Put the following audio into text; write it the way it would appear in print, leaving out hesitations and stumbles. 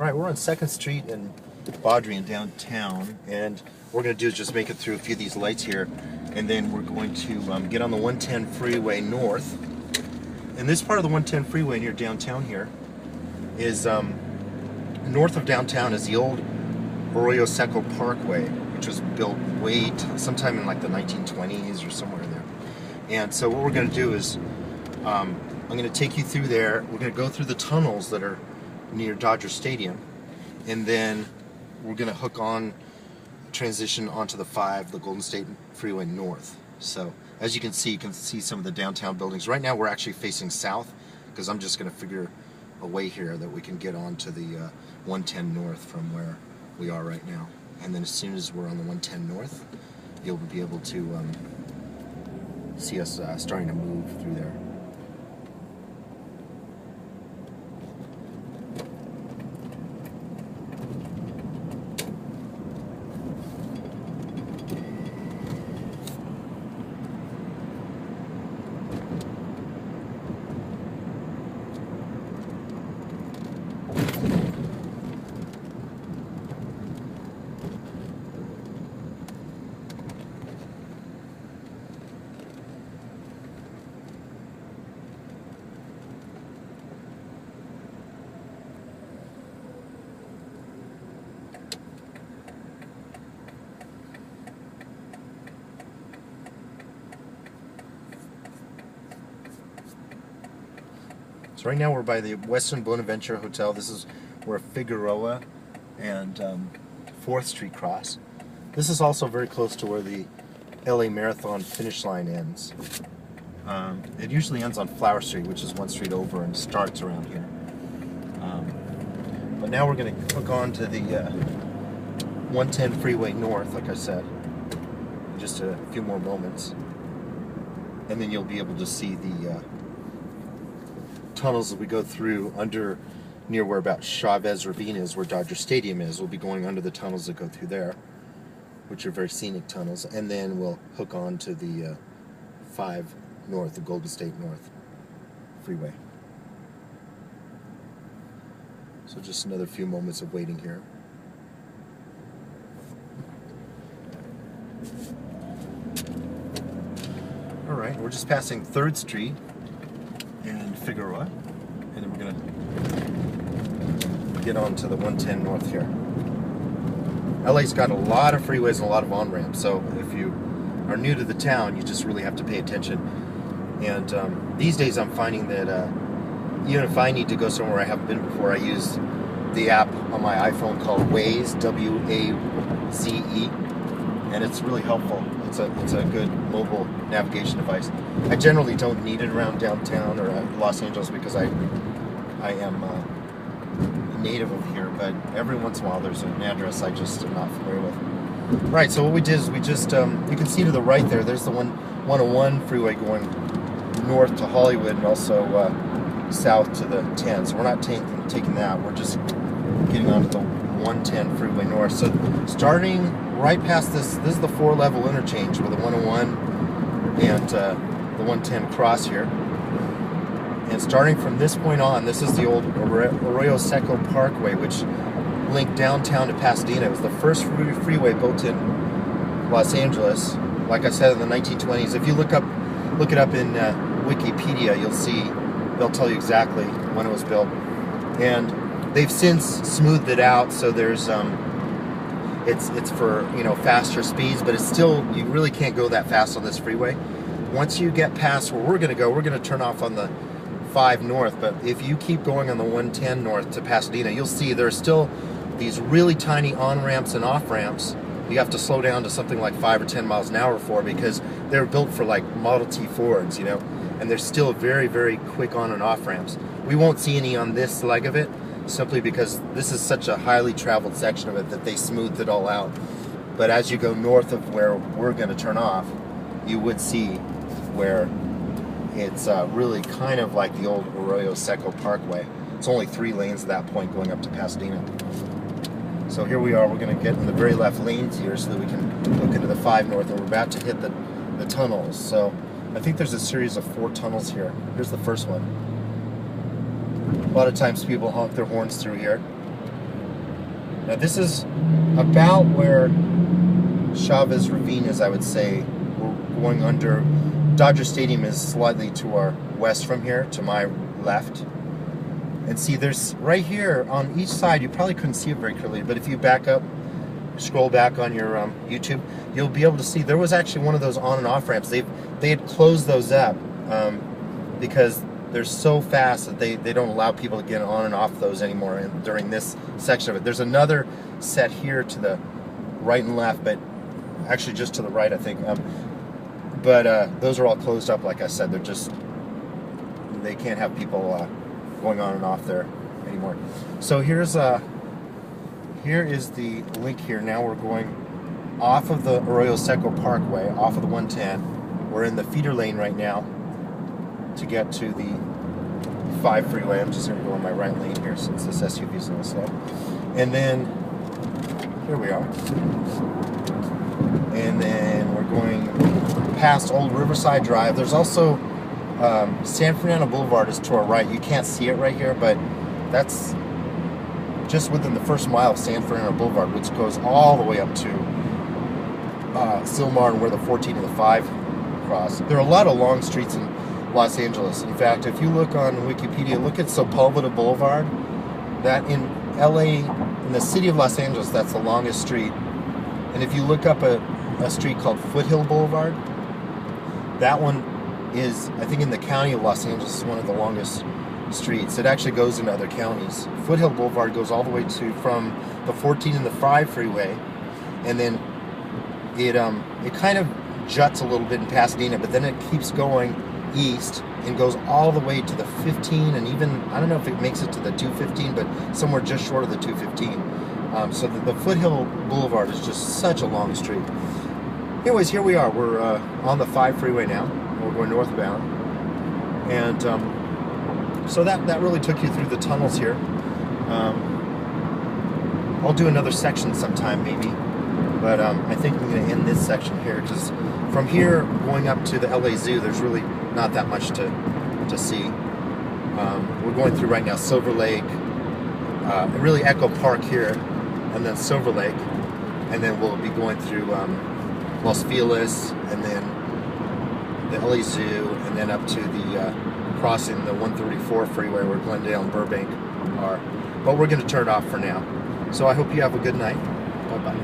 Alright, we're on 2nd Street in Baudry in downtown, and what we're going to do is just make it through a few of these lights here, and then we're going to get on the 110 freeway north. And this part of the 110 freeway near downtown here is, north of downtown is the old Arroyo Seco Parkway, which was built sometime in like the 1920s or somewhere in there. And so what we're going to do is, I'm going to take you through there. We're going to go through the tunnels that are near Dodger Stadium, and then we're going to hook on, transition onto the 5, the Golden State Freeway north. So as you can see some of the downtown buildings. Right now we're actually facing south, because I'm just going to figure a way here that we can get onto the 110 north from where we are right now. And then as soon as we're on the 110 north, you'll be able to see us starting to move through there. So right now we're by the Western Bonaventure Hotel. This is where Figueroa and 4th Street cross. This is also very close to where the LA Marathon finish line ends. It usually ends on Flower Street, which is 1 street over, and starts around here. But now we're going to hook on to the 110 freeway north, like I said, in just a few more moments. And then you'll be able to see the tunnels that we go through under, near where about Chavez Ravine is, where Dodger Stadium is. We'll be going under the tunnels that go through there, which are very scenic tunnels, and then we'll hook on to the 5 north, the Golden State North Freeway. So just another few moments of waiting here. Alright, we're just passing 3rd Street and Figueroa, and then we're going to get on to the 110 north here. LA's got a lot of freeways and a lot of on-ramps, so if you are new to the town, you just really have to pay attention. And these days I'm finding that even if I need to go somewhere I haven't been before, I use the app on my iPhone called Waze, W-A-Z-E, and it's really helpful. It's a good mobile navigation device. I generally don't need it around downtown or Los Angeles because I am a native of here, but every once in a while there's an address I just am not familiar with. Right, so what we did is we just, you can see to the right there's the 101 freeway going north to Hollywood and also south to the 10. So we're not taking that, we're just getting onto the 110 freeway north. So starting right past this is the 4-level interchange with the 101 and the 110 cross here. And starting from this point on, this is the old Arroyo Seco Parkway, which linked downtown to Pasadena. It was the first freeway built in Los Angeles, like I said, in the 1920s. If you look it up in Wikipedia, you'll see, they'll tell you exactly when it was built. And they've since smoothed it out, so there's it's for, you know, faster speeds, but it's still, you really can't go that fast on this freeway. Once you get past where we're going to turn off on the 5 north, but if you keep going on the 110 north to Pasadena, you'll see there's still these really tiny on-ramps and off-ramps you have to slow down to something like 5 or 10 miles an hour for, because they're built for like Model T Fords, you know, and they're still very, very quick on and off ramps. We won't see any on this leg of it, simply because this is such a highly traveled section of it that they smoothed it all out. But as you go north of where we're going to turn off, you would see where it's really kind of like the old Arroyo Seco Parkway. It's only 3 lanes at that point going up to Pasadena. So here we are, we're going to get in the very left lanes here so that we can hook into the 5 north, and we're about to hit the tunnels. So I think there's a series of 4 tunnels here. Here's the first one. A lot of times people honk their horns through here. Now this is about where Chavez Ravine is, I would say. We're going under. Dodger Stadium is slightly to our west from here, to my left. And see, there's right here on each side, you probably couldn't see it very clearly, but if you back up, scroll back on your YouTube, you'll be able to see there was actually one of those on and off ramps. They had closed those up because they're so fast that they don't allow people to get on and off those anymore during this section of it. There's another set here to the right and left, but actually just to the right, I think. But those are all closed up, like I said. They're just, they can't have people going on and off there anymore. So here is the link here. Now we're going off of the Arroyo Seco Parkway, off of the 110. We're in the feeder lane right now to get to the 5 freeway. I'm just going to go in my right lane here since this SUV is a little slow. And then, here we are. And then we're going past Old Riverside Drive. There's also San Fernando Boulevard is to our right. You can't see it right here, but that's just within the first mile of San Fernando Boulevard, which goes all the way up to Silmar and where the 14 and the 5 cross. There are a lot of long streets in Los Angeles. In fact, if you look on Wikipedia, look at Sepulveda Boulevard. That in LA, in the city of Los Angeles, that's the longest street. And if you look up a street called Foothill Boulevard, that one is, I think in the county of Los Angeles, is one of the longest streets. It actually goes into other counties. Foothill Boulevard goes all the way to from the 14 and the 5 freeway, and then it kind of juts a little bit in Pasadena, but then it keeps going east and goes all the way to the 15, and even, I don't know if it makes it to the 215, but somewhere just short of the 215. So the Foothill Boulevard is just such a long street. Anyways, here we are. We're on the 5 freeway now. We're going northbound. And so that really took you through the tunnels here. I'll do another section sometime maybe. But I think I'm going to end this section here because from here going up to the LA Zoo, there's really not that much to see. We're going through right now Silver Lake, really Echo Park here, and then Silver Lake, and then we'll be going through Los Feliz, and then the LA Zoo, and then up to the crossing the 134 freeway where Glendale and Burbank are. But we're going to turn it off for now. So I hope you have a good night. Bye-bye.